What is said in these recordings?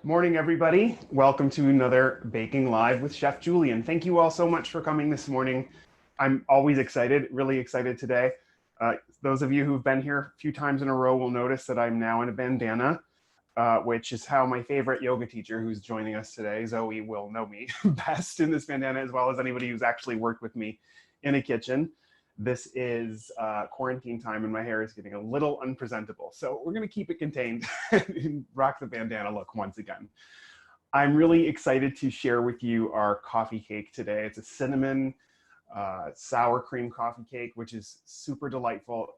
Morning, everybody. Welcome to another Baking Live with Chef Julian. Thank you all so much for coming this morning. I'm always excited, really excited today. Those of you who've been here a few times in a row will notice that I'm now in a bandana, which is how my favorite yoga teacher who's joining us today, Zoe, will know me best in this bandana, as well as anybody who's actually worked with me in a kitchen. This is quarantine time and my hair is getting a little unpresentable. So we're gonna keep it contained and rock the bandana look once again. I'm really excited to share with you our coffee cake today. It's a cinnamon sour cream coffee cake, which is super delightful.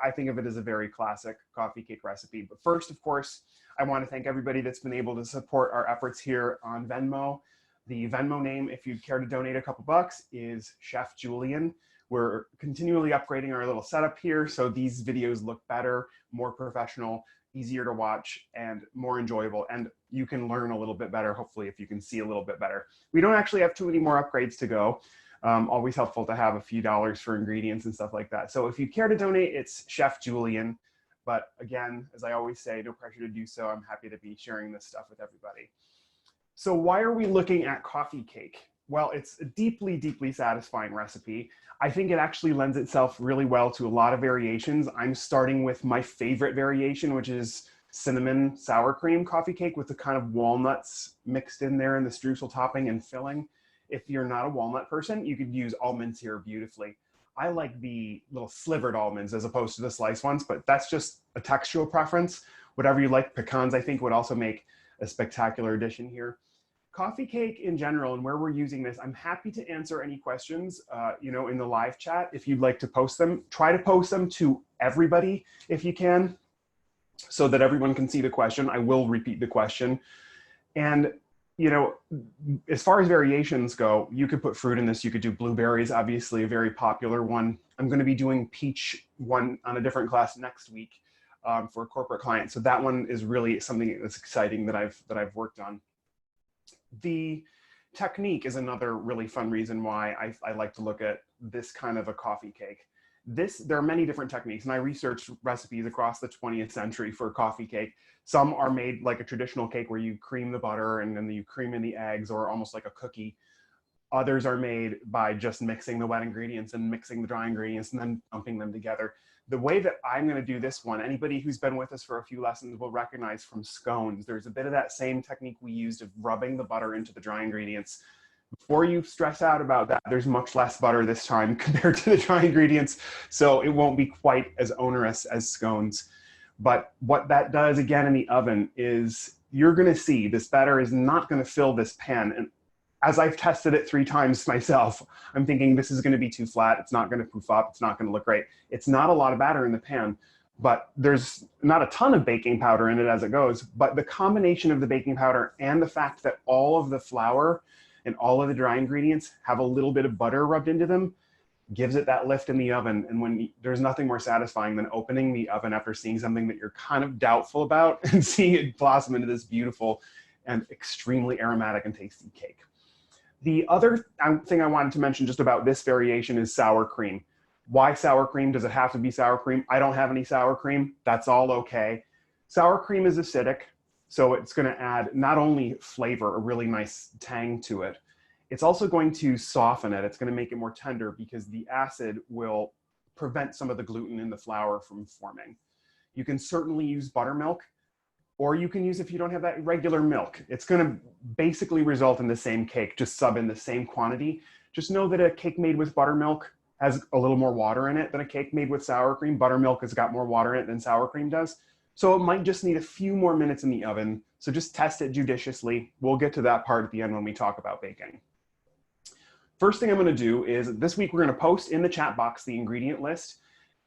I think of it as a very classic coffee cake recipe. But first, of course, I want to thank everybody that's been able to support our efforts here on Venmo. The Venmo name, if you'd care to donate a couple bucks, is Chef Julian. We're continually upgrading our little setup here, so these videos look better, more professional, easier to watch, and more enjoyable. And you can learn a little bit better, hopefully, if you can see a little bit better. We don't actually have too many more upgrades to go. Always helpful to have a few dollars for ingredients and stuff like that. So if you care to donate, it's Chef Julian. But again, as I always say, no pressure to do so. I'm happy to be sharing this stuff with everybody. So why are we looking at coffee cake? Well, it's a deeply, deeply satisfying recipe. I think it actually lends itself really well to a lot of variations. I'm starting with my favorite variation, which is cinnamon sour cream coffee cake with the kind of walnuts mixed in there in the streusel topping and filling. If you're not a walnut person, you could use almonds here beautifully. I like the little slivered almonds as opposed to the sliced ones, but that's just a textural preference. Whatever you like, pecans I think would also make a spectacular addition here. Coffee cake in general and where we're using this, I'm happy to answer any questions, in the live chat if you'd like to post them. Try to post them to everybody if you can, so that everyone can see the question. I will repeat the question. And as far as variations go, you could put fruit in this. You could do blueberries, obviously a very popular one. I'm going to be doing peach one on a different class next week for a corporate client. So that one is really something that's exciting that I've worked on. The technique is another really fun reason why I like to look at this kind of a coffee cake. There are many different techniques, and I researched recipes across the 20th century for coffee cake. Some are made like a traditional cake where you cream the butter and then you cream in the eggs, or almost like a cookie. Others are made by just mixing the wet ingredients and mixing the dry ingredients and then dumping them together. The way that I'm going to do this one, anybody who's been with us for a few lessons will recognize from scones. There's a bit of that same technique we used of rubbing the butter into the dry ingredients. Before you stress out about that, there's much less butter this time compared to the dry ingredients, so it won't be quite as onerous as scones. But what that does again in the oven is you're going to see this batter is not going to fill this pan. And as I've tested it 3 times myself, I'm thinking this is going to be too flat. It's not going to poof up. It's not going to look great. It's not a lot of batter in the pan, but there's not a ton of baking powder in it as it goes. But the combination of the baking powder and the fact that all of the flour and all of the dry ingredients have a little bit of butter rubbed into them gives it that lift in the oven. And there's nothing more satisfying than opening the oven after seeing something that you're kind of doubtful about and seeing it blossom into this beautiful and extremely aromatic and tasty cake. The other thing I wanted to mention just about this variation is sour cream. Why sour cream? Does it have to be sour cream? I don't have any sour cream. That's all okay. Sour cream is acidic, so it's going to add not only flavor, a really nice tang to it, it's also going to soften it. It's going to make it more tender because the acid will prevent some of the gluten in the flour from forming. You can certainly use buttermilk, or you can use, if you don't have that, regular milk. It's going to basically result in the same cake, just sub in the same quantity. Just know that a cake made with buttermilk has a little more water in it than a cake made with sour cream. Buttermilk has got more water in it than sour cream does. So it might just need a few more minutes in the oven. So just test it judiciously. We'll get to that part at the end when we talk about baking. First thing I'm going to do is this week we're going to post in the chat box the ingredient list.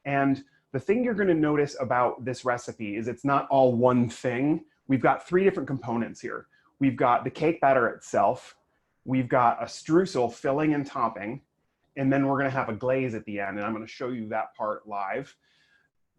And the thing you're going to notice about this recipe is it's not all one thing. We've got 3 different components here. We've got the cake batter itself. We've got a streusel filling and topping. And then we're going to have a glaze at the end. And I'm going to show you that part live.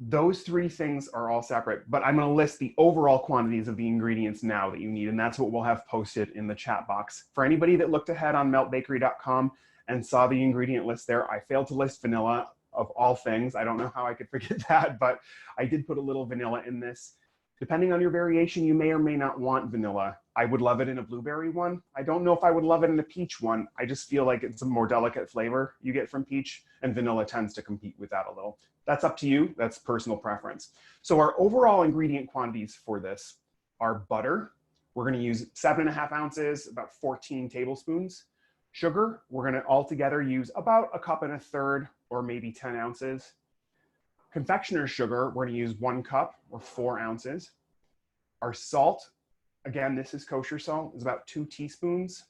Those 3 things are all separate, but I'm going to list the overall quantities of the ingredients now that you need. And that's what we'll have posted in the chat box. For anybody that looked ahead on meltbakery.com and saw the ingredient list there, I failed to list vanilla of all things. I don't know how I could forget that, but I did put a little vanilla in this. Depending on your variation, you may or may not want vanilla. I would love it in a blueberry one. I don't know if I would love it in a peach one. I just feel like it's a more delicate flavor you get from peach, and vanilla tends to compete with that a little. That's up to you. That's personal preference. So our overall ingredient quantities for this are butter. We're going to use 7.5 ounces, about 14 tablespoons. Sugar, we're going to altogether use about 1.33 cups or maybe 10 ounces. Confectioner sugar, we're going to use 1 cup or 4 ounces. Our salt, again, this is kosher salt, is about 2 teaspoons.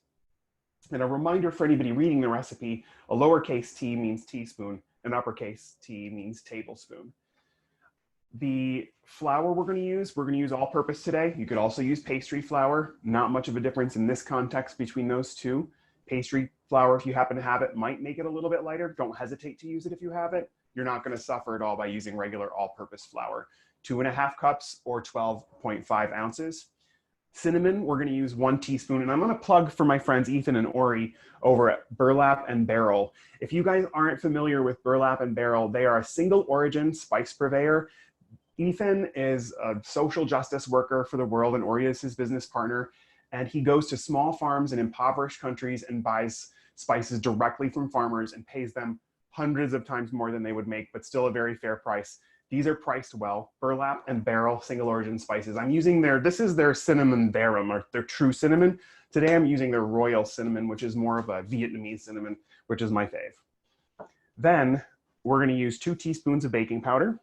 And a reminder for anybody reading the recipe, a lowercase t means teaspoon, an uppercase t means tablespoon. The flour we're going to use all-purpose today. You could also use pastry flour. Not much of a difference in this context between those two. Pastry flour, if you happen to have it, might make it a little bit lighter. Don't hesitate to use it if you have it. You're not going to suffer at all by using regular all-purpose flour. 2.5 cups or 12.5 ounces. Cinnamon, we're going to use 1 teaspoon. And I'm going to plug for my friends Ethan and Ori over at Burlap and Barrel. If you guys aren't familiar with Burlap and Barrel, they are a single origin spice purveyor. Ethan is a social justice worker for the world, and Ori is his business partner. And he goes to small farms in impoverished countries and buys spices directly from farmers and pays them hundreds of times more than they would make, but still a very fair price. These are priced well. Burlap and Barrel single origin spices. I'm using this is their cinnamon verum, or their true cinnamon. Today I'm using their royal cinnamon, which is more of a Vietnamese cinnamon, which is my fave. Then we're going to use 2 teaspoons of baking powder,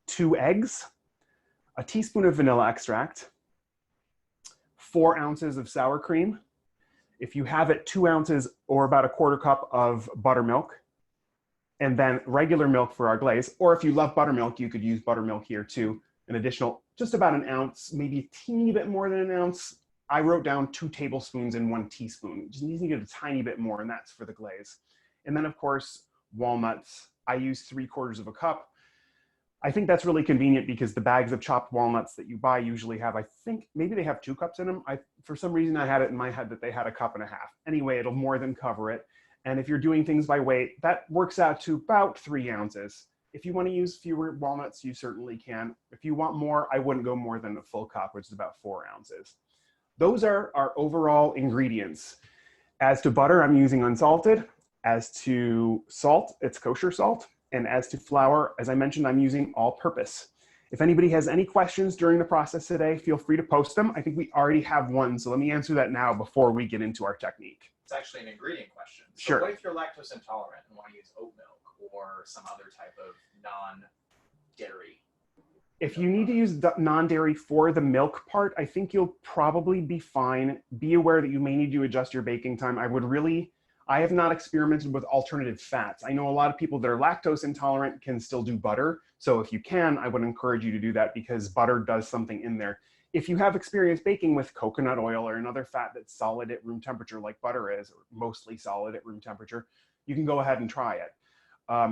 2 eggs, a teaspoon of vanilla extract, 4 ounces of sour cream. If you have it, 2 ounces or about 1/4 cup of buttermilk, and then regular milk for our glaze. Or if you love buttermilk, you could use buttermilk here too. An additional, just about 1 ounce, maybe a teeny bit more than 1 ounce. I wrote down 2 tablespoons and 1 teaspoon. Just need to get a tiny bit more, and that's for the glaze. And then of course, walnuts. I use 3/4 cup. I think that's really convenient because the bags of chopped walnuts that you buy usually have, I think, maybe they have 2 cups in them. For some reason, I had it in my head that they had 1.5 cups. Anyway, it'll more than cover it. And if you're doing things by weight, that works out to about 3 ounces. If you want to use fewer walnuts, you certainly can. If you want more, I wouldn't go more than a full cup, which is about 4 ounces. Those are our overall ingredients. As to butter, I'm using unsalted. As to salt, it's kosher salt. And as to flour, as I mentioned, I'm using all-purpose. If anybody has any questions during the process today, feel free to post them. I think we already have one, so let me answer that now before we get into our technique. It's actually an ingredient question. So sure. What if you're lactose intolerant and want to use oat milk or some other type of non-dairy? If you need to use non-dairy for the milk part, I think you'll probably be fine. Be aware that you may need to adjust your baking time. I have not experimented with alternative fats. I know a lot of people that are lactose intolerant can still do butter. So if you can, I would encourage you to do that because butter does something in there. If you have experience baking with coconut oil or another fat that's solid at room temperature like butter is, or mostly solid at room temperature, you can go ahead and try it.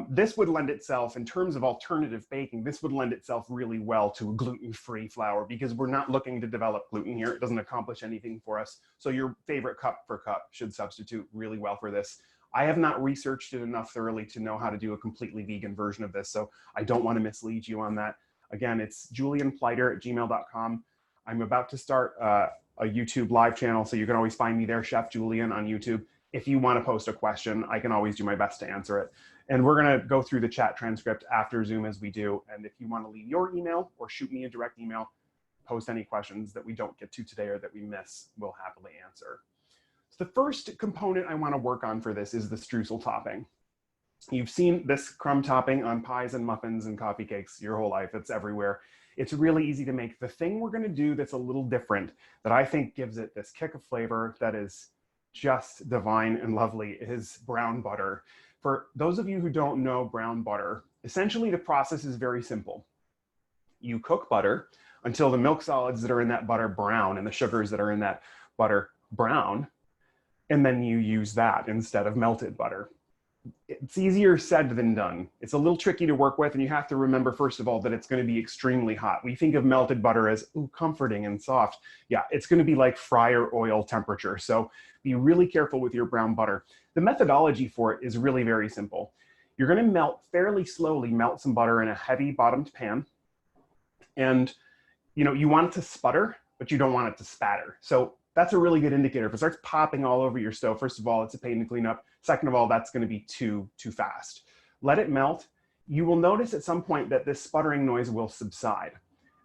This would lend itself, in terms of alternative baking, this would lend itself really well to a gluten-free flour because we're not looking to develop gluten here. It doesn't accomplish anything for us. So your favorite cup for cup should substitute really well for this. I have not researched it enough thoroughly to know how to do a completely vegan version of this, so I don't want to mislead you on that. Again, it's julianpleiter@gmail.com. I'm about to start a YouTube live channel, so you can always find me there, Chef Julian on YouTube. If you want to post a question, I can always do my best to answer it. And we're going to go through the chat transcript after Zoom as we do. And if you want to leave your email or shoot me a direct email, post any questions that we don't get to today or that we miss, we'll happily answer. So the first component I want to work on for this is the streusel topping. You've seen this crumb topping on pies and muffins and coffee cakes your whole life. It's everywhere. It's really easy to make. The thing we're going to do that's a little different, that I think gives it this kick of flavor that is just divine and lovely, is brown butter. For those of you who don't know brown butter, essentially the process is very simple. You cook butter until the milk solids that are in that butter brown and the sugars that are in that butter brown, and then you use that instead of melted butter. It's easier said than done. It's a little tricky to work with, and you have to remember, first of all, that it's going to be extremely hot. We think of melted butter as, ooh, comforting and soft. Yeah, it's going to be like fryer oil temperature. So be really careful with your brown butter. The methodology for it is really very simple. You're going to fairly slowly melt some butter in a heavy bottomed pan. And you know, you want it to sputter, but you don't want it to spatter. So that's a really good indicator. If it starts popping all over your stove, first of all, it's a pain to clean up. Second of all, that's going to be too fast. Let it melt. You will notice at some point that this sputtering noise will subside.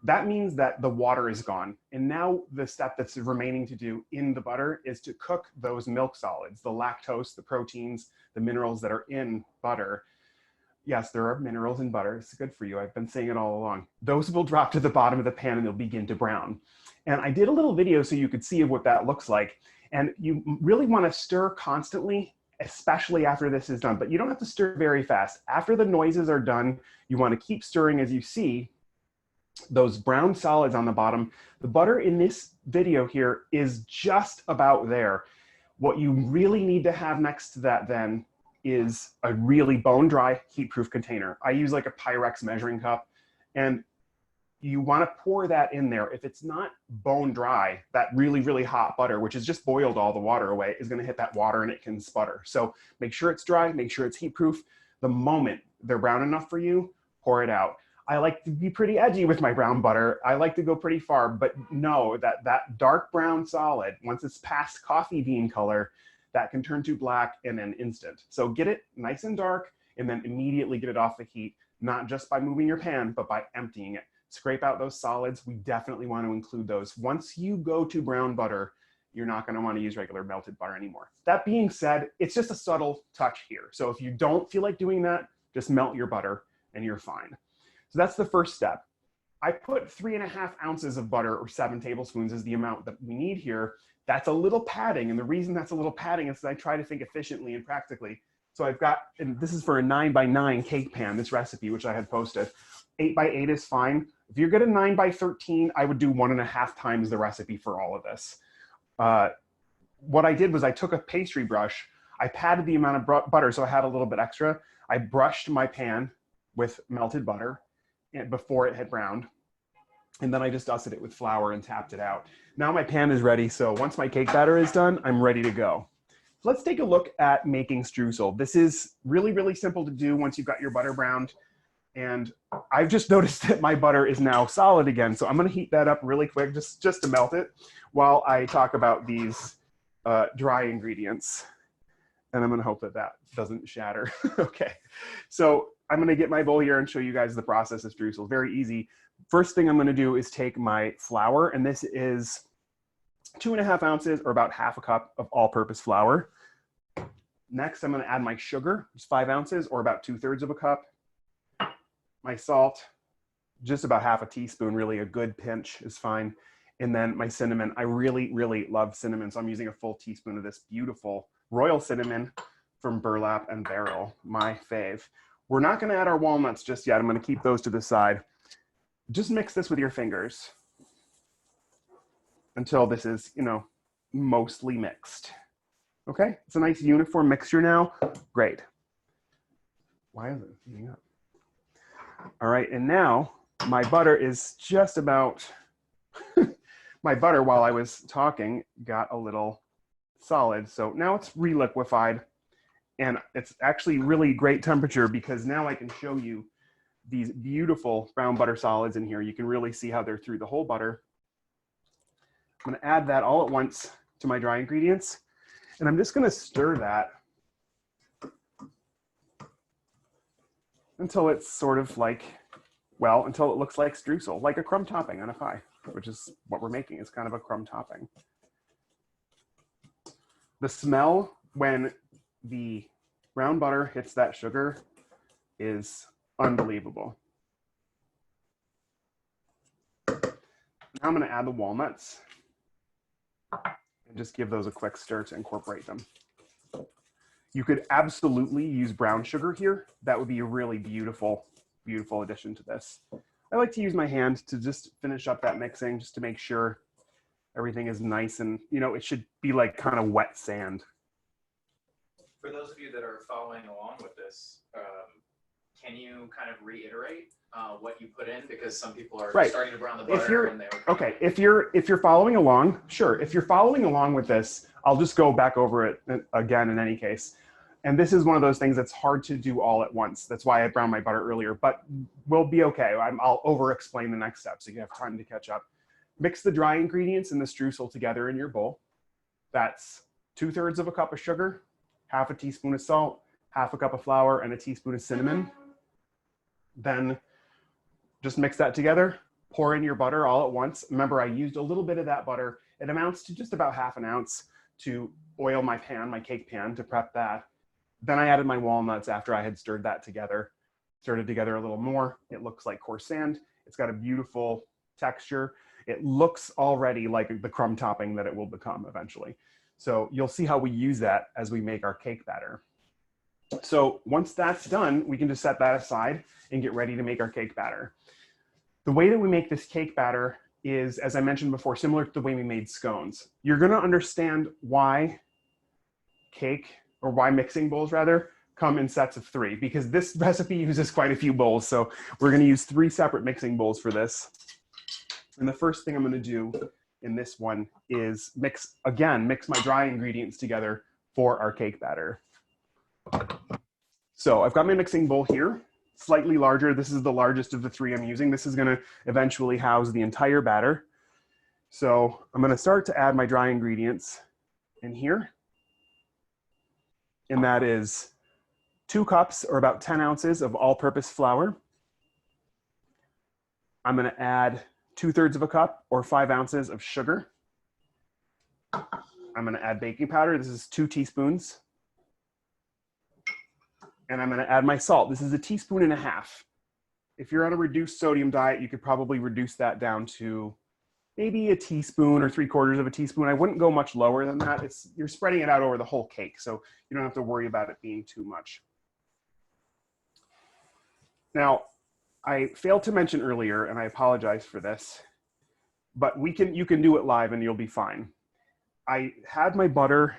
That means that the water is gone. And now the step that's remaining to do in the butter is to cook those milk solids, the lactose, the proteins, the minerals that are in butter. Yes, there are minerals in butter. It's good for you. I've been saying it all along. Those will drop to the bottom of the pan and they'll begin to brown. And I did a little video so you could see what that looks like. And you really want to stir constantly, especially after this is done. But you don't have to stir very fast. After the noises are done, you want to keep stirring as you see those brown solids on the bottom. The butter in this video here is just about there. What you really need to have next to that then is a really bone dry, heat-proof container. I use like a Pyrex measuring cup, and you want to pour that in there. If it's not bone dry, that really hot butter, which is just boiled all the water away, is going to hit that water and it can sputter. So make sure it's dry, make sure it's heat-proof. The moment they're brown enough for you, pour it out. I like to be pretty edgy with my brown butter. I like to go pretty far, but know that that dark brown solid, once it's past coffee bean color, that can turn to black in an instant. So get it nice and dark and then immediately get it off the heat, not just by moving your pan, but by emptying it. Scrape out those solids. We definitely want to include those. Once you go to brown butter, you're not going to want to use regular melted butter anymore. That being said, it's just a subtle touch here. So if you don't feel like doing that, just melt your butter and you're fine. So that's the first step. I put 3.5 ounces of butter, or 7 tablespoons is the amount that we need here. That's a little padding. And the reason that's a little padding is that I try to think efficiently and practically. So I've got, and this is for a 9x9 cake pan, this recipe, which I had posted. 8x8 is fine. If you're good at 9x13, I would do 1.5 times the recipe for all of this. What I did was I took a pastry brush, I padded the amount of butter so I had a little bit extra. I brushed my pan with melted butter before it had browned. And then I just dusted it with flour and tapped it out. Now my pan is ready. So once my cake batter is done, I'm ready to go. Let's take a look at making streusel. This is really simple to do once you've got your butter browned. And I've just noticed that my butter is now solid again. So I'm gonna heat that up really quick just to melt it while I talk about these dry ingredients. And I'm gonna hope that that doesn't shatter. Okay, so I'm gonna get my bowl here and show you guys the process of streusel. Very easy. First thing I'm gonna do is take my flour, and this is 2.5 ounces or about half a cup of all-purpose flour. Next, I'm gonna add my sugar, just 5 ounces or about 2/3 of a cup. My salt, just about half a teaspoon, really a good pinch is fine. And then my cinnamon. I really love cinnamon, so I'm using a full teaspoon of this beautiful royal cinnamon from Burlap and Barrel, my fave. We're not gonna add our walnuts just yet. I'm gonna keep those to the side. Just mix this with your fingers until this is, you know, mostly mixed. Okay, it's a nice uniform mixture now. Great. Why is it heating up? All right, and now my butter is just about, my butter while I was talking got a little solid. So now it's reliquefied, and it's actually really great temperature because now I can show you these beautiful brown butter solids in here. You can really see how they're through the whole butter. I'm gonna add that all at once to my dry ingredients, and I'm just gonna stir that until it's sort of like, well, until it looks like streusel, like a crumb topping on a pie, which is what we're making, is kind of a crumb topping. The smell when the brown butter hits that sugar is unbelievable. Now I'm gonna add the walnuts and just give those a quick stir to incorporate them. You could absolutely use brown sugar here. That would be a really beautiful addition to this. I like to use my hand to just finish up that mixing, just to make sure everything is nice and, you know, it should be like kind of wet sand. For those of you that are following along with this, can you kind of reiterate what you put in? Because some people are starting to brown the butter when they were okay, if you're following along, sure. If you're following along with this, I'll just go back over it again in any case. And this is one of those things that's hard to do all at once. That's why I browned my butter earlier, but we'll be okay. I'll over-explain the next step so you have time to catch up. Mix the dry ingredients and the streusel together in your bowl. That's 2/3 of a cup of sugar, half a teaspoon of salt, half a cup of flour, and a teaspoon of cinnamon. Then just mix that together, pour in your butter all at once. Remember, I used a little bit of that butter. It amounts to just about 1/2 ounce to oil my pan, my cake pan, to prep that. Then I added my walnuts after I had stirred that together. Stirred it together a little more. It looks like coarse sand. It's got a beautiful texture. It looks already like the crumb topping that it will become eventually. So you'll see how we use that as we make our cake batter. So once that's done, we can just set that aside and get ready to make our cake batter. The way that we make this cake batter is, as I mentioned before, similar to the way we made scones. You're gonna understand why mixing bowls rather, come in sets of 3, because this recipe uses quite a few bowls. So we're gonna use 3 separate mixing bowls for this. And the first thing I'm gonna do in this one is mix my dry ingredients together for our cake batter. So I've got my mixing bowl here, slightly larger. This is the largest of the 3 I'm using. This is gonna eventually house the entire batter. So I'm gonna start to add my dry ingredients in here. And that is 2 cups or about 10 ounces of all-purpose flour. I'm gonna add 2/3 of a cup or 5 ounces of sugar. I'm gonna add baking powder. This is 2 teaspoons. And I'm gonna add my salt. This is 1.5 teaspoons. If you're on a reduced sodium diet, you could probably reduce that down to maybe 1 teaspoon or 3/4 teaspoon. I wouldn't go much lower than that. You're spreading it out over the whole cake, so you don't have to worry about it being too much. Now, I failed to mention earlier, and I apologize for this, but you can do it live and you'll be fine. I had my butter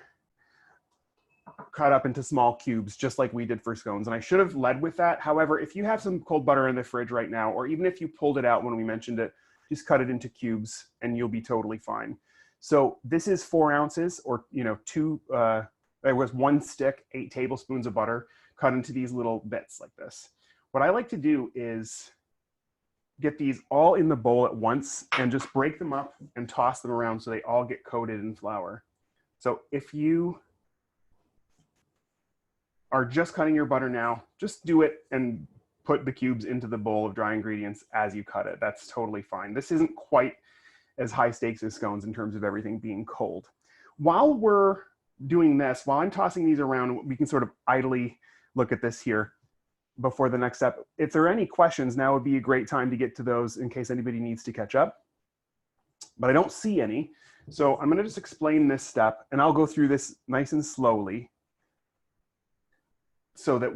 cut up into small cubes, just like we did for scones, and I should have led with that. However, if you have some cold butter in the fridge right now, or even if you pulled it out when we mentioned it, just cut it into cubes and you'll be totally fine. So this is 4 ounces, or there was 1 stick, 8 tablespoons of butter cut into these little bits like this. What I like to do is get these all in the bowl at once and just break them up and toss them around so they all get coated in flour. So if you are just cutting your butter now, just do it and put the cubes into the bowl of dry ingredients as you cut it. That's totally fine. This isn't quite as high stakes as scones in terms of everything being cold. While we're doing this, while I'm tossing these around, we can sort of idly look at this here before the next step. If there are any questions, now would be a great time to get to those in case anybody needs to catch up. But I don't see any. So I'm gonna just explain this step, and I'll go through this nice and slowly so that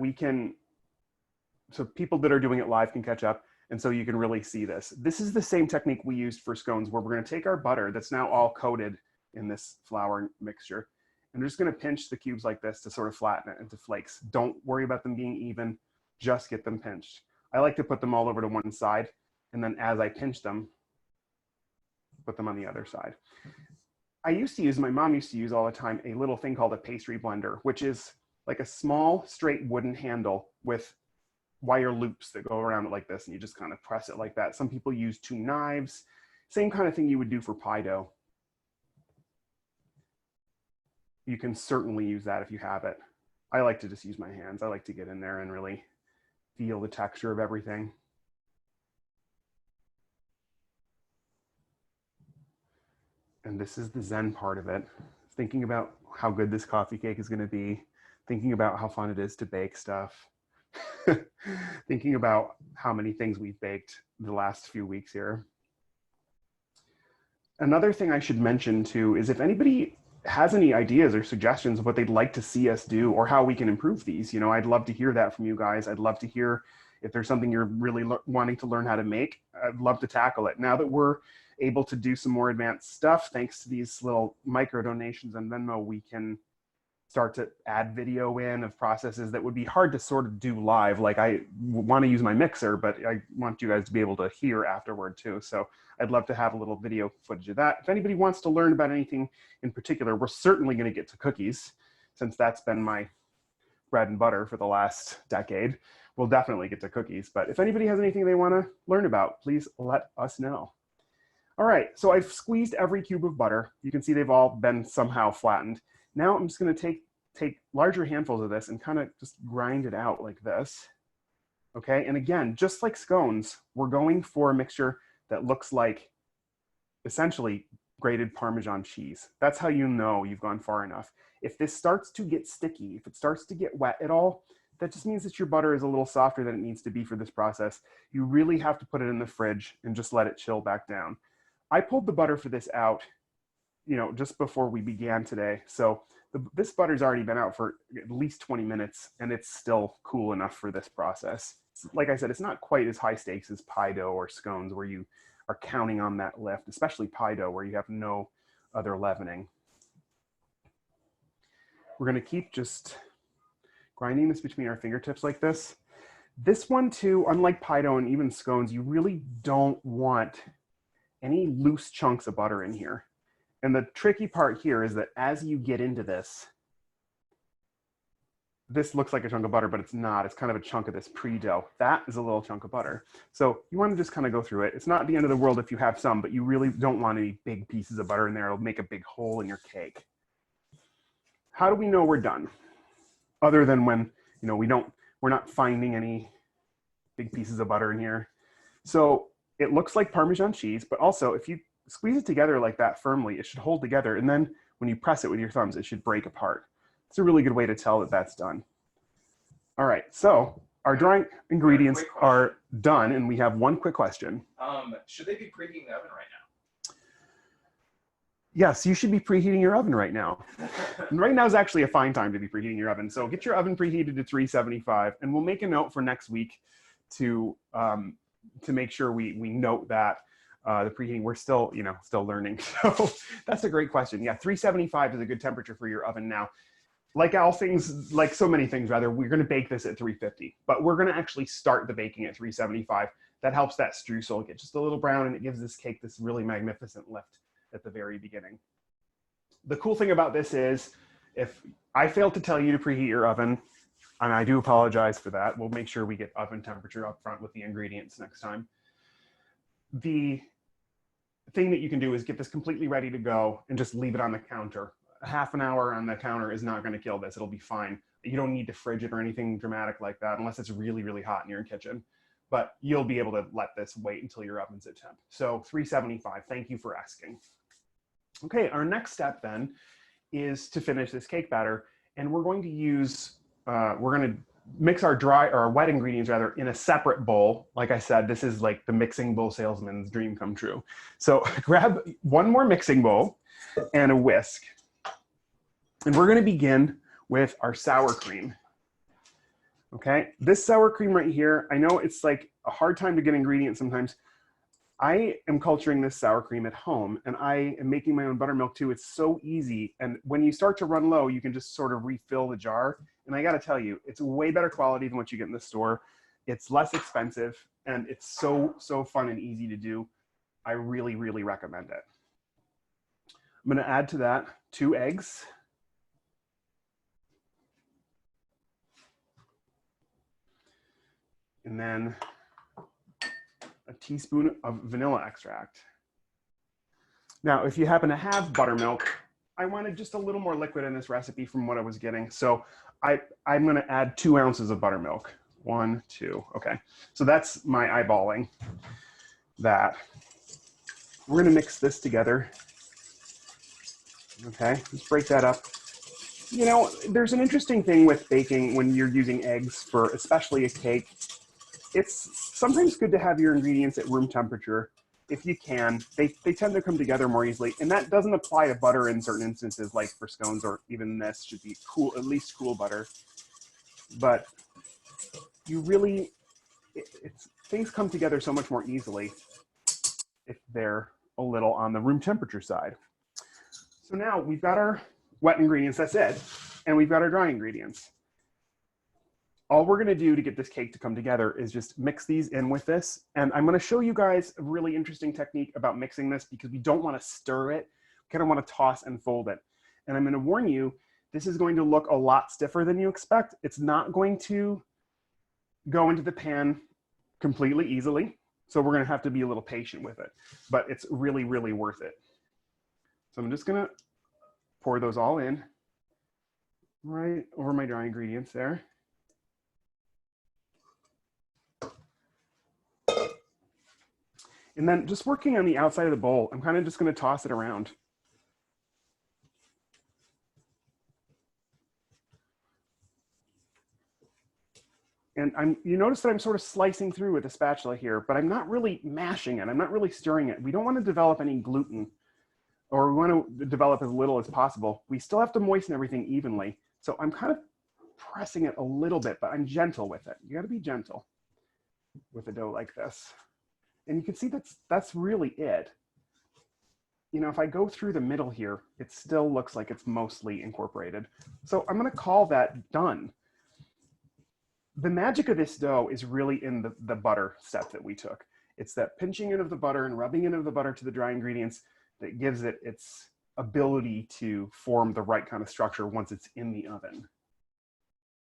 so people that are doing it live can catch up, and so you can really see this. This is the same technique we used for scones, where we're gonna take our butter that's now all coated in this flour mixture, and we're just gonna pinch the cubes like this to sort of flatten it into flakes. Don't worry about them being even, just get them pinched. I like to put them all over to one side, and then as I pinch them, put them on the other side. My mom used to use all the time a little thing called a pastry blender, which is like a small straight wooden handle with wire loops that go around it like this, and you just kind of press it like that. Some people use 2 knives, same kind of thing you would do for pie dough. You can certainly use that if you have it. I like to just use my hands. I like to get in there and really feel the texture of everything. And this is the Zen part of it. Thinking about how good this coffee cake is gonna be, thinking about how fun it is to bake stuff, thinking about how many things we've baked the last few weeks here. Another thing I should mention too is if anybody has any ideas or suggestions of what they'd like to see us do or how we can improve these, I'd love to hear that from you guys. I'd love to hear if there's something you're really wanting to learn how to make. I'd love to tackle it. Now that we're able to do some more advanced stuff, thanks to these little micro donations on Venmo, we can start to add video in of processes that would be hard to sort of do live. Like I want to use my mixer, but I want you guys to be able to hear afterward too. So I'd love to have a little video footage of that. If anybody wants to learn about anything in particular, we're certainly going to get to cookies, since that's been my bread and butter for the last decade. We'll definitely get to cookies, but if anybody has anything they want to learn about, please let us know. All right, so I've squeezed every cube of butter. You can see they've all been somehow flattened. Now I'm just going to take larger handfuls of this and kind of just grind it out like this. Okay, and again, just like scones, we're going for a mixture that looks like essentially grated Parmesan cheese. That's how you know you've gone far enough. If this starts to get sticky, if it starts to get wet at all, that just means that your butter is a little softer than it needs to be for this process. You really have to put it in the fridge and just let it chill back down. I pulled the butter for this out, just before we began today. So this butter's already been out for at least 20 minutes and it's still cool enough for this process. Like I said, it's not quite as high stakes as pie dough or scones where you are counting on that lift, especially pie dough where you have no other leavening. We're gonna keep just grinding this between our fingertips like this. This one too, unlike pie dough and even scones, you really don't want any loose chunks of butter in here. And the tricky part here is that as you get into this, this looks like a chunk of butter, but it's not. It's kind of a chunk of this pre-dough. That is a little chunk of butter. So you want to just kind of go through it. It's not the end of the world if you have some, but you really don't want any big pieces of butter in there. It'll make a big hole in your cake. How do we know we're done? Other than when, we're not finding any big pieces of butter in here. So it looks like Parmesan cheese, but also if you squeeze it together like that firmly, it should hold together. And then when you press it with your thumbs, it should break apart. It's a really good way to tell that that's done. All right, so our drying ingredients are done, and we have one quick question. Should they be preheating the oven right now? Yes, you should be preheating your oven right now. And right now is actually a fine time to be preheating your oven. So get your oven preheated to 375, and we'll make a note for next week to make sure we note that the preheating, we're still learning. So that's a great question. Yeah, 375 is a good temperature for your oven now. Like so many things rather, we're gonna bake this at 350, but we're gonna actually start the baking at 375. That helps that streusel get just a little brown and it gives this cake this really magnificent lift at the very beginning. The cool thing about this is if I failed to tell you to preheat your oven, and I do apologize for that, we'll make sure we get oven temperature up front with the ingredients next time. The thing that you can do is get this completely ready to go and just leave it on the counter. Half an hour on the counter is not going to kill this. It'll be fine. You don't need to fridge it or anything dramatic like that unless it's really, really hot in your kitchen. But you'll be able to let this wait until your oven's at temp. So 375, thank you for asking. Okay, our next step then is to finish this cake batter. And we're going to use, we're going to mix our wet ingredients rather in a separate bowl. Like I said, this is like the mixing bowl salesman's dream come true. So grab one more mixing bowl and a whisk. And we're going to begin with our sour cream. Okay, this sour cream right here, I know it's like a hard time to get ingredients sometimes. I am culturing this sour cream at home and I am making my own buttermilk too. It's so easy. And when you start to run low, you can just sort of refill the jar. And I got to tell you, it's way better quality than what you get in the store. It's less expensive and it's so fun and easy to do. I really, really recommend it. I'm going to add to that 2 eggs. And then a teaspoon of vanilla extract. Now, if you happen to have buttermilk, I wanted just a little more liquid in this recipe from what I was getting. So I'm gonna add 2 ounces of buttermilk. 1, 2, okay. So that's my eyeballing that. We're gonna mix this together. Okay, let's break that up. There's an interesting thing with baking when you're using eggs for especially a cake. It's sometimes good to have your ingredients at room temperature if you can. They tend to come together more easily, and that doesn't apply to butter in certain instances, like for scones or even this should be cool, at least cool butter. But you really, things come together so much more easily if they're a little on the room temperature side. So now we've got our wet ingredients, that's it, and we've got our dry ingredients. All we're gonna do to get this cake to come together is just mix these in with this. And I'm gonna show you guys a really interesting technique about mixing this because we don't wanna stir it. We kinda wanna toss and fold it. And I'm gonna warn you, this is going to look a lot stiffer than you expect. It's not going to go into the pan completely easily. So we're going to have to be a little patient with it, but it's really, really worth it. So I'm just going to pour those all in right over my dry ingredients there. And then just working on the outside of the bowl, I'm kind of just going to toss it around. And you notice that I'm sort of slicing through with a spatula here, but I'm not really mashing it. I'm not really stirring it. We don't want to develop any gluten, or we want to develop as little as possible. We still have to moisten everything evenly. So I'm kind of pressing it a little bit, but I'm gentle with it. You got to be gentle with a dough like this. And you can see that's really it. You know, if I go through the middle here, it still looks like it's mostly incorporated. So I'm going to call that done. The magic of this dough is really in the butter step that we took. It's that pinching in of the butter and rubbing in of the butter to the dry ingredients that gives it its ability to form the right kind of structure once it's in the oven.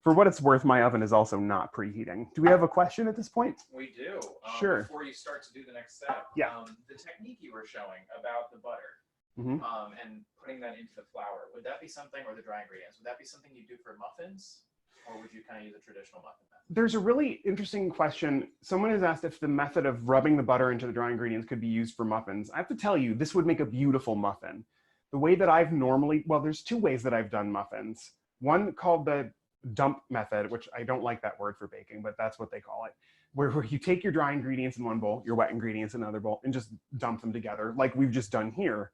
For what it's worth, my oven is also not preheating. Do we have a question at this point? We do. Sure. Before you start to do the next step, yeah. The technique you were showing about the butter and putting that into the flour, would that be something, or the dry ingredients, would that be something you do for muffins? Or would you kind of use a traditional muffin method? There's a really interesting question. Someone has asked if the method of rubbing the butter into the dry ingredients could be used for muffins. I have to tell you, this would make a beautiful muffin. The way that I've normally, well, there's two ways that I've done muffins. One called the dump method, which I don't like that word for baking, but that's what they call it, where you take your dry ingredients in one bowl, your wet ingredients in another bowl, and just dump them together like we've just done here.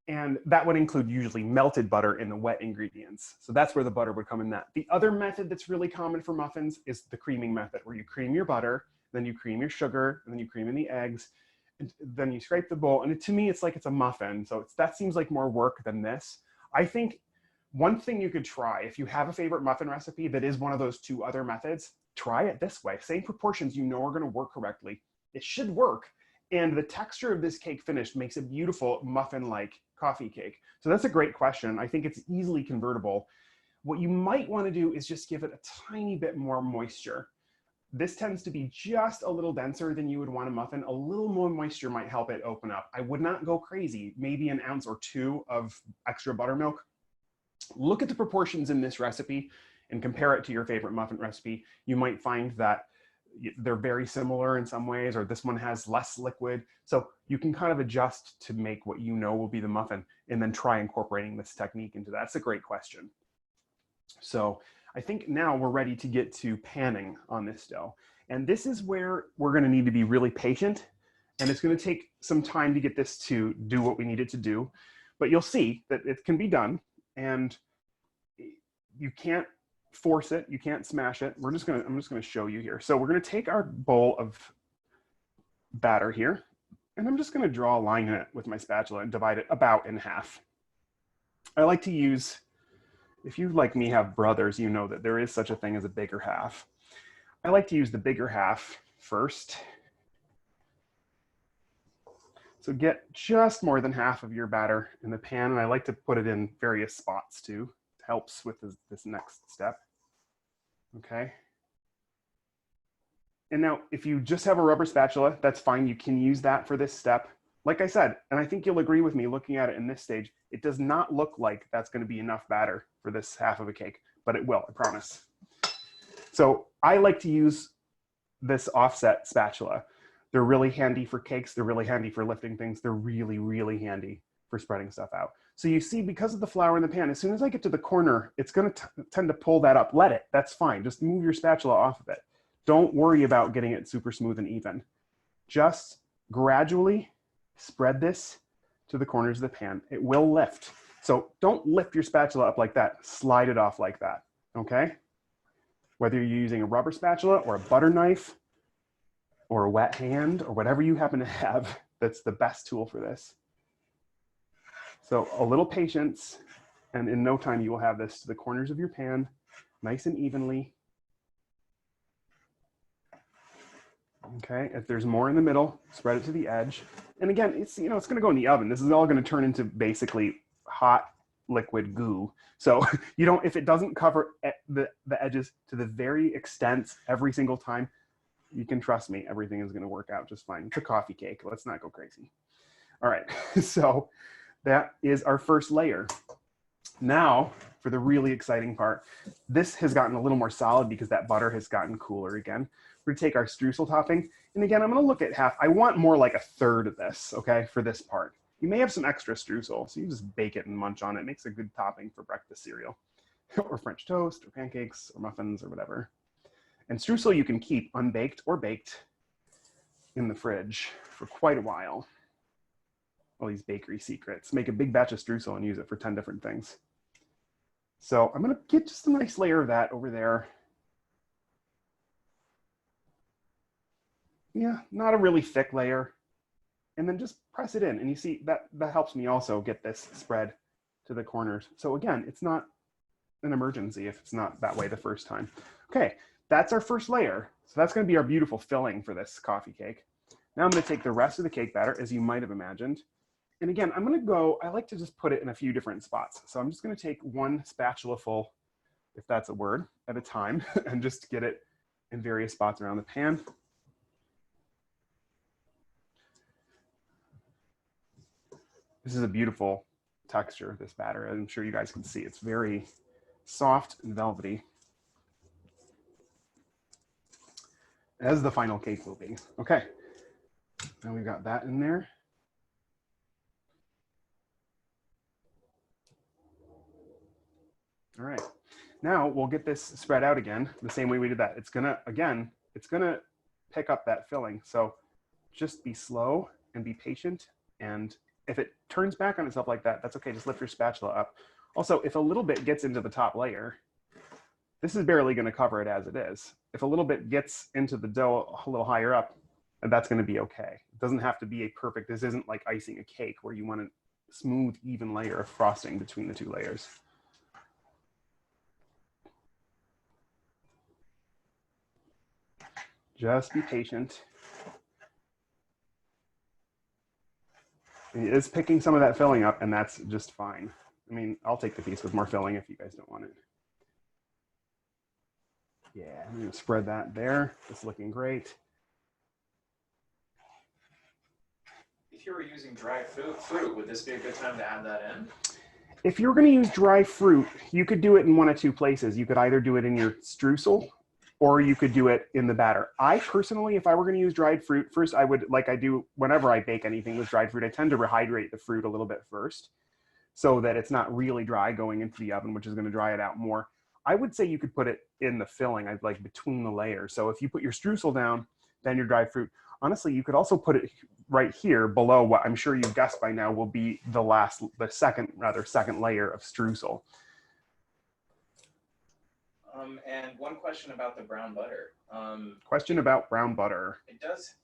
And that would include usually melted butter in the wet ingredients. So that's where the butter would come in that. The other method that's really common for muffins is the creaming method, where you cream your butter, then you cream your sugar, and then you cream in the eggs, and then you scrape the bowl. And to me, it's like it's a muffin. So that seems like more work than this. I think one thing you could try, if you have a favorite muffin recipe that is one of those two other methods, try it this way. Same proportions you know are going to work correctly. It should work. And the texture of this cake finished makes a beautiful muffin-like coffee cake. So that's a great question. I think it's easily convertible. What you might want to do is just give it a tiny bit more moisture. This tends to be just a little denser than you would want a muffin. A little more moisture might help it open up. I would not go crazy. Maybe an ounce or two of extra buttermilk. Look at the proportions in this recipe and compare it to your favorite muffin recipe. You might find that they're very similar in some ways, or this one has less liquid. So you can kind of adjust to make what you know will be the muffin and then try incorporating this technique into that. That's a great question. So I think now we're ready to get to panning on this dough. And this is where we're going to need to be really patient. And it's going to take some time to get this to do what we need it to do. But you'll see that it can be done. And you can't force it, you can't smash it. I'm just gonna show you here. So we're gonna take our bowl of batter here, and I'm just gonna draw a line in it with my spatula and divide it about in half. I like to use, if you like me have brothers, you know that there is such a thing as a bigger half. I like to use the bigger half first. So get just more than half of your batter in the pan, and I like to put it in various spots too. It helps with this next step. Okay. And now if you just have a rubber spatula, that's fine. You can use that for this step. Like I said, and I think you'll agree with me looking at it in this stage, it does not look like that's going to be enough batter for this half of a cake, but it will, I promise. So I like to use this offset spatula. They're really handy for cakes. They're really handy for lifting things. They're really, really handy for spreading stuff out. So you see, because of the flour in the pan, as soon as I get to the corner, it's going to tend to pull that up. Let it, that's fine. Just move your spatula off of it. Don't worry about getting it super smooth and even. Just gradually spread this to the corners of the pan. It will lift. So don't lift your spatula up like that. Slide it off like that, okay? Whether you're using a rubber spatula or a butter knife or a wet hand or whatever you happen to have, that's the best tool for this. So a little patience, and in no time you will have this to the corners of your pan, nice and evenly. Okay, if there's more in the middle, spread it to the edge. And again, it's, you know, it's going to go in the oven. This is all going to turn into basically hot liquid goo. So you don't, if it doesn't cover the edges to the very extent every single time, you can trust me, everything is going to work out just fine. It's a coffee cake. Let's not go crazy. All right, so that is our first layer. Now, for the really exciting part, this has gotten a little more solid because that butter has gotten cooler again. We're gonna take our streusel topping, and again, I'm gonna look at half. I want more like a third of this, okay, for this part. You may have some extra streusel, so you just bake it and munch on it. It makes a good topping for breakfast cereal, or French toast, or pancakes, or muffins, or whatever. And streusel you can keep unbaked or baked in the fridge for quite a while. All these bakery secrets. Make a big batch of streusel and use it for 10 different things. So I'm gonna get just a nice layer of that over there. Yeah, not a really thick layer. And then just press it in. And you see that helps me also get this spread to the corners. So again, it's not an emergency if it's not that way the first time. Okay, that's our first layer. So that's gonna be our beautiful filling for this coffee cake. Now I'm gonna take the rest of the cake batter, as you might have imagined. And again, I'm gonna go, I like to just put it in a few different spots. So I'm just gonna take one spatula full, if that's a word, at a time, and just get it in various spots around the pan. This is a beautiful texture, this batter. I'm sure you guys can see. It's very soft and velvety, as the final cake will be. Okay, now we've got that in there. All right, now we'll get this spread out again, the same way we did that. It's gonna, again, it's gonna pick up that filling. So just be slow and be patient. And if it turns back on itself like that, that's okay, just lift your spatula up. Also, if a little bit gets into the top layer, this is barely gonna cover it as it is. If a little bit gets into the dough a little higher up, that's gonna be okay. It doesn't have to be a perfect, this isn't like icing a cake where you want a smooth, even layer of frosting between the two layers. Just be patient. It is picking some of that filling up, and that's just fine. I mean, I'll take the piece with more filling if you guys don't want it. Yeah, I'm gonna spread that there. It's looking great. If you were using dry fruit, would this be a good time to add that in? If you're gonna use dry fruit, you could do it in one of two places. You could either do it in your streusel, or you could do it in the batter. I personally, if I were gonna use dried fruit, first I would, like I do whenever I bake anything with dried fruit, I tend to rehydrate the fruit a little bit first so that it's not really dry going into the oven, which is gonna dry it out more. I would say you could put it in the filling, I'd like between the layers. So if you put your streusel down, then your dried fruit. Honestly, you could also put it right here below what I'm sure you've guessed by now will be the second layer of streusel. And one question about the brown butter. Question about brown butter. It does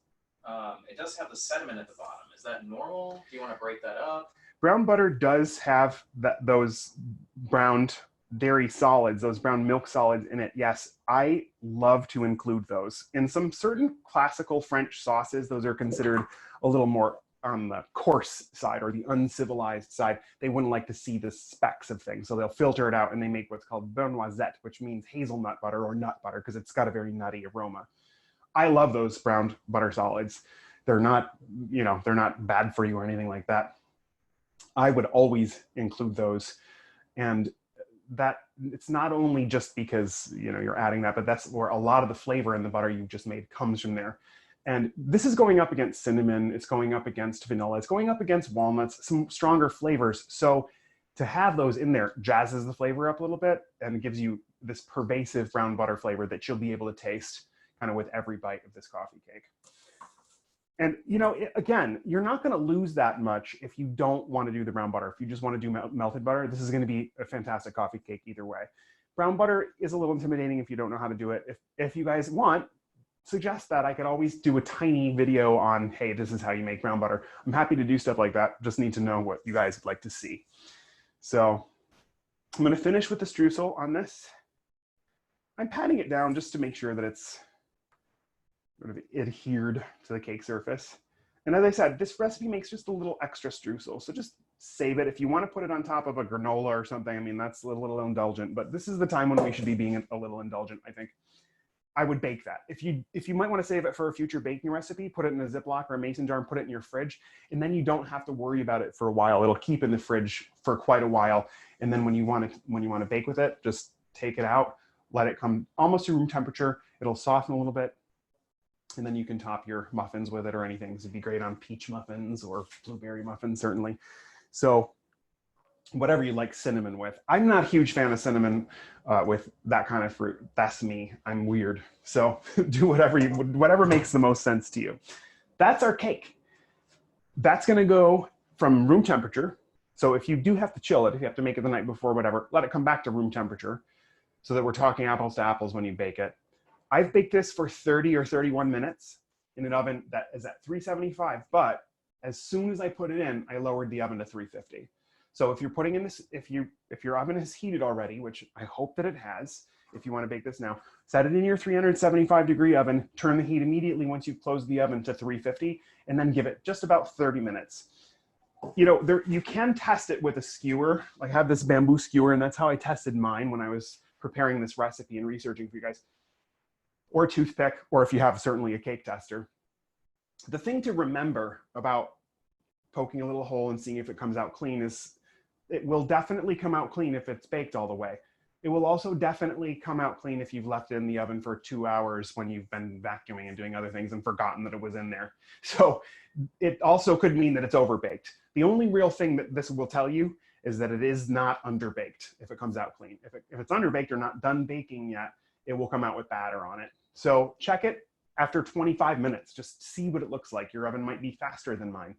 have the sediment at the bottom. Is that normal? Do you want to break that up? Brown butter does have those browned dairy solids, those brown milk solids in it. Yes, I love to include those. In some certain classical French sauces, those are considered a little more on the coarse side or the uncivilized side. They wouldn't like to see the specks of things. So they'll filter it out and they make what's called beurre noisette, which means hazelnut butter or nut butter because it's got a very nutty aroma. I love those brown butter solids. They're not, you know, they're not bad for you or anything like that. I would always include those. And that it's not only just because, you know, you're adding that, but that's where a lot of the flavor in the butter you've just made comes from there. And this is going up against cinnamon, it's going up against vanilla, it's going up against walnuts, some stronger flavors. So to have those in there jazzes the flavor up a little bit and gives you this pervasive brown butter flavor that you'll be able to taste kind of with every bite of this coffee cake. And, you know, again, you're not going to lose that much if you don't want to do the brown butter. If you just want to do melted butter, this is going to be a fantastic coffee cake either way. Brown butter is a little intimidating if you don't know how to do it. If you guys want, suggest that. I could always do a tiny video on, hey, this is how you make brown butter. I'm happy to do stuff like that. Just need to know what you guys would like to see. So I'm going to finish with the streusel on this. I'm patting it down just to make sure that it's sort of adhered to the cake surface. And as I said, this recipe makes just a little extra streusel. So just save it. If you want to put it on top of a granola or something, I mean, that's a little indulgent, but this is the time when we should be being a little indulgent, I think. I would bake that. If you might want to save it for a future baking recipe, put it in a Ziploc or a mason jar and put it in your fridge, and then you don't have to worry about it for a while. It'll keep in the fridge for quite a while, and then when you want to bake with it, just take it out, let it come almost to room temperature. It'll soften a little bit, and then you can top your muffins with it or anything. This would be great on peach muffins or blueberry muffins, certainly. So whatever you like cinnamon with. I'm not a huge fan of cinnamon with that kind of fruit. That's me. I'm weird. So do whatever makes the most sense to you. That's our cake. That's going to go from room temperature. So if you do have to chill it, if you have to make it the night before, whatever, let it come back to room temperature so that we're talking apples to apples when you bake it. I've baked this for 30 or 31 minutes in an oven that is at 375, but as soon as I put it in, I lowered the oven to 350. So if you're putting in this, if your oven is heated already, which I hope that it has, if you want to bake this now, set it in your 375-degree oven, turn the heat immediately once you close the oven to 350, and then give it just about 30 minutes. You know, you can test it with a skewer. I have this bamboo skewer, and that's how I tested mine when I was preparing this recipe and researching for you guys. Or a toothpick, or if you have certainly a cake tester. The thing to remember about poking a little hole and seeing if it comes out clean is it will definitely come out clean if it's baked all the way. It will also definitely come out clean if you've left it in the oven for 2 hours when you've been vacuuming and doing other things and forgotten that it was in there. So it also could mean that it's overbaked. The only real thing that this will tell you is that it is not underbaked if it comes out clean. If it's underbaked or not done baking yet, it will come out with batter on it. So check it after 25 minutes. Just see what it looks like. Your oven might be faster than mine.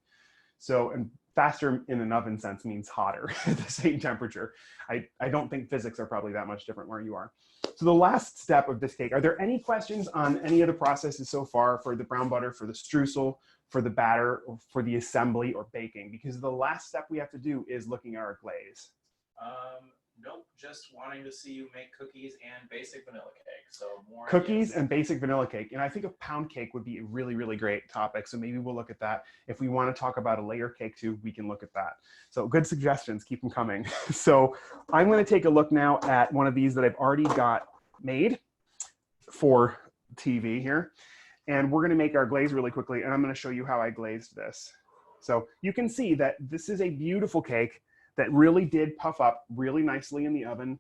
So, and faster in an oven sense means hotter at the same temperature. I don't think physics are probably that much different where you are. So the last step of this cake, are there any questions on any of the processes so far for the brown butter, for the streusel, for the batter, or for the assembly or baking? Because the last step we have to do is looking at our glaze. Nope, just wanting to see you make cookies and basic vanilla cake. So more cookies and basic vanilla cake. And I think a pound cake would be a really, really great topic. So maybe we'll look at that. If we want to talk about a layer cake too, we can look at that. So good suggestions, keep them coming. So I'm going to take a look now at one of these that I've already got made for TV here. And we're going to make our glaze really quickly. And I'm going to show you how I glazed this. So you can see that this is a beautiful cake that really did puff up really nicely in the oven.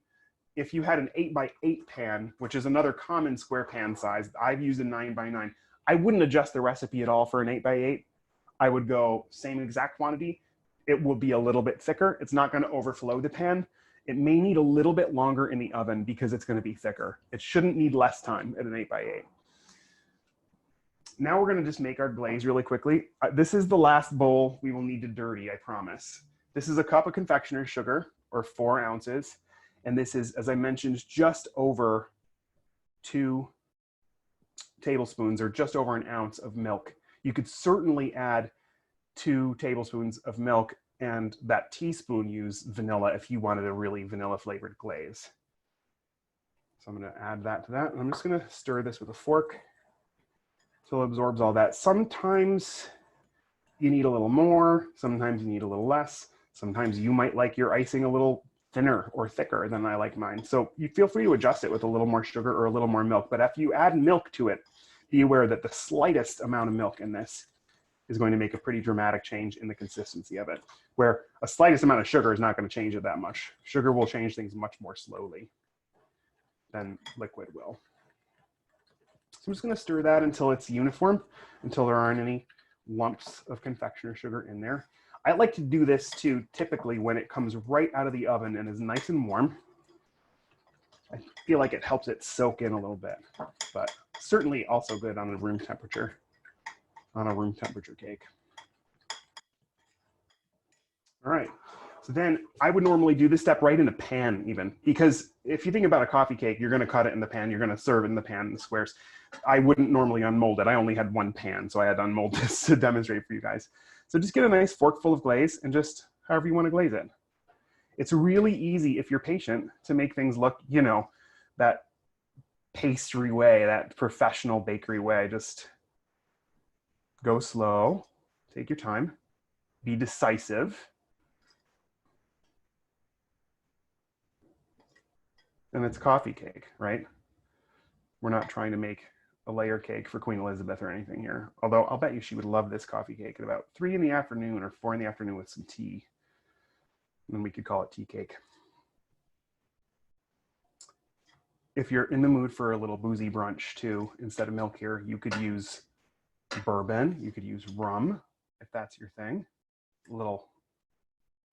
If you had an 8x8 pan, which is another common square pan size, I've used a 9x9. I wouldn't adjust the recipe at all for an 8x8. I would go same exact quantity. It will be a little bit thicker. It's not going to overflow the pan. It may need a little bit longer in the oven because it's going to be thicker. It shouldn't need less time at an 8x8. Now we're going to just make our glaze really quickly. This is the last bowl we will need to dirty, I promise. This is a cup of confectioner sugar, or 4 ounces. And this is, as I mentioned, just over 2 tablespoons, or just over an ounce of milk. You could certainly add 2 tablespoons of milk and that teaspoon use vanilla if you wanted a really vanilla flavored glaze. So I'm going to add that to that. And I'm just going to stir this with a fork till it absorbs all that. Sometimes you need a little more, sometimes you need a little less. Sometimes you might like your icing a little thinner or thicker than I like mine. So you feel free to adjust it with a little more sugar or a little more milk. But if you add milk to it, be aware that the slightest amount of milk in this is going to make a pretty dramatic change in the consistency of it, where a slightest amount of sugar is not going to change it that much. Sugar will change things much more slowly than liquid will. So I'm just going to stir that until it's uniform, until there aren't any lumps of confectioner sugar in there. I like to do this too, typically when it comes right out of the oven and is nice and warm. I feel like it helps it soak in a little bit, but certainly also good on a room temperature cake. All right, so then I would normally do this step right in a pan even, because if you think about a coffee cake, you're gonna cut it in the pan, you're gonna serve it in the pan in the squares. I wouldn't normally unmold it. I only had 1 pan, so I had to unmold this to demonstrate for you guys. So just get a nice fork full of glaze and just however you want to glaze it. It's really easy if you're patient to make things look, you know, that pastry way, that professional bakery way. Just go slow, take your time, be decisive, And it's coffee cake, right? We're not trying to make a layer cake for Queen Elizabeth or anything here. Although I'll bet you she would love this coffee cake at about 3 in the afternoon or 4 in the afternoon with some tea. And then we could call it tea cake. If you're in the mood for a little boozy brunch too, instead of milk here, you could use bourbon. You could use rum if that's your thing. A little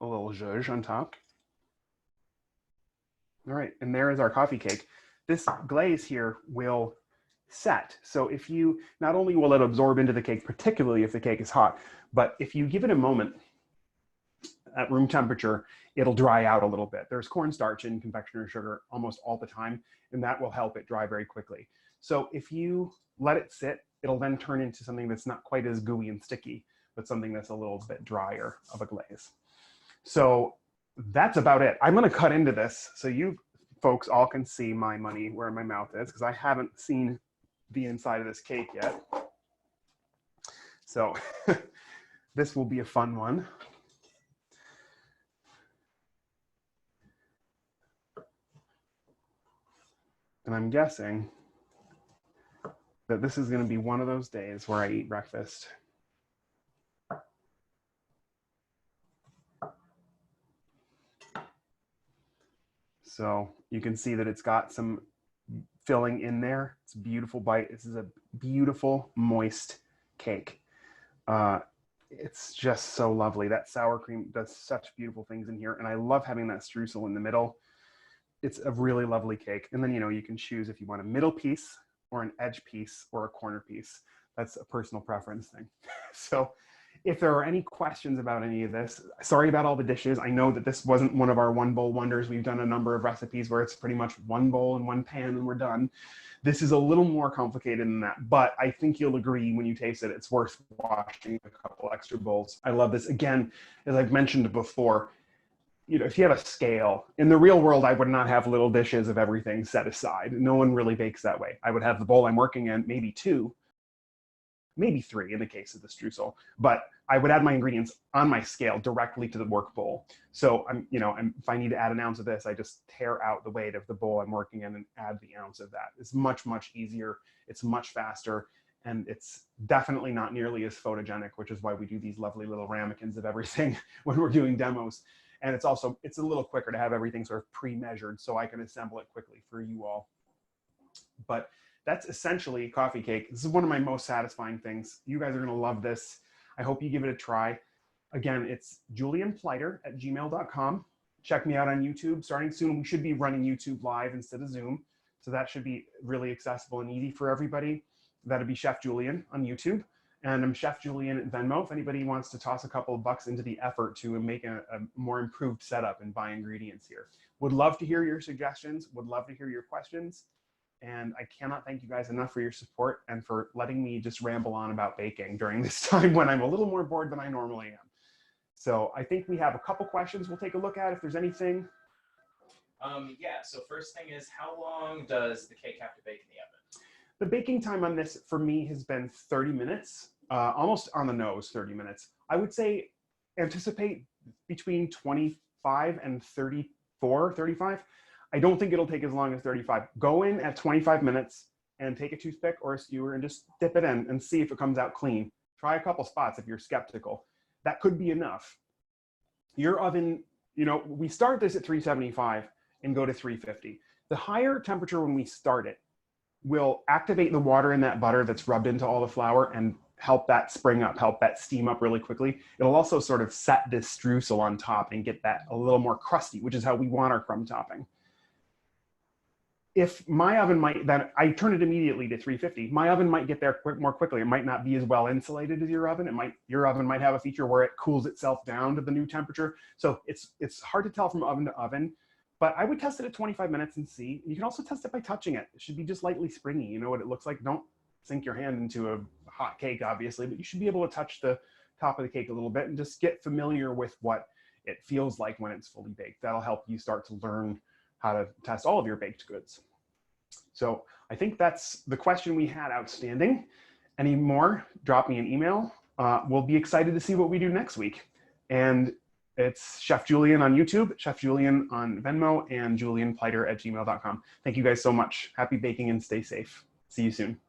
zhuzh on top. All right, and there is our coffee cake. This glaze here will set. So if you, not only will it absorb into the cake, particularly if the cake is hot, but if you give it a moment at room temperature, it'll dry out a little bit. There's cornstarch in confectioner sugar almost all the time, and that will help it dry very quickly. So if you let it sit, it'll then turn into something that's not quite as gooey and sticky, but something that's a little bit drier of a glaze. So that's about it. I'm going to cut into this so you folks all can see my money where my mouth is, because I haven't seen the inside of this cake yet. So this will be a fun one. And I'm guessing that this is going to be one of those days where I eat breakfast. So you can see that it's got some filling in there. It's a beautiful bite. This is a beautiful, moist cake. It's just so lovely. That sour cream does such beautiful things in here. And I love having that streusel in the middle. It's a really lovely cake. And then, you know, you can choose if you want a middle piece or an edge piece or a corner piece. That's a personal preference thing. So if there are any questions about any of this, sorry about all the dishes. I know that this wasn't one of our one bowl wonders. We've done a number of recipes where it's pretty much one bowl and one pan and we're done. This is a little more complicated than that, but I think you'll agree when you taste it, it's worth washing a couple extra bowls. I love this. Again, as I've mentioned before, you know, if you have a scale, in the real world, I would not have little dishes of everything set aside. No one really bakes that way. I would have the bowl I'm working in, maybe 2, maybe 3 in the case of the streusel, but I would add my ingredients on my scale directly to the work bowl. So if I need to add an ounce of this, I just tear out the weight of the bowl I'm working in and add the ounce of that. It's much, much easier. It's much faster. And it's definitely not nearly as photogenic, which is why we do these lovely little ramekins of everything when we're doing demos. And it's a little quicker to have everything sort of pre-measured so I can assemble it quickly for you all. But that's essentially coffee cake. This is one of my most satisfying things. You guys are gonna love this. I hope you give it a try. Again, it's julianpleiter@gmail.com. Check me out on YouTube. Starting soon, we should be running YouTube live instead of Zoom. So that should be really accessible and easy for everybody. That'd be Chef Julian on YouTube. And I'm Chef Julian at Venmo. If anybody wants to toss a couple of bucks into the effort to make a more improved setup and buy ingredients here. Would love to hear your suggestions. Would love to hear your questions. And I cannot thank you guys enough for your support and for letting me just ramble on about baking during this time when I'm a little more bored than I normally am. So I think we have a couple questions we'll take a look at if there's anything. Yeah, so first thing is, how long does the cake have to bake in the oven? The baking time on this for me has been 30 minutes, almost on the nose, 30 minutes. I would say anticipate between 25 and 34, 35. I don't think it'll take as long as 35. Go in at 25 minutes and take a toothpick or a skewer and just dip it in and see if it comes out clean. Try a couple spots if you're skeptical. That could be enough. Your oven, we start this at 375 and go to 350. The higher temperature when we start it will activate the water in that butter that's rubbed into all the flour and help that spring up, help that steam up really quickly. It'll also sort of set this streusel on top and get that a little more crusty, which is how we want our crumb topping. If my oven then I turn it immediately to 350, my oven might get there more quickly. It might not be as well insulated as your oven. Your oven might have a feature where it cools itself down to the new temperature. So it's hard to tell from oven to oven, but I would test it at 25 minutes and see. You can also test it by touching it. It should be just lightly springy. You know what it looks like? Don't sink your hand into a hot cake, obviously, but you should be able to touch the top of the cake a little bit and just get familiar with what it feels like when it's fully baked. That'll help you start to learn how to test all of your baked goods. So I think that's the question we had outstanding. Any more, drop me an email. We'll be excited to see what we do next week. And It's Chef Julian on YouTube, Chef Julian on Venmo, and julianpleiter@gmail.com. Thank you guys so much. Happy baking and stay safe. See you soon.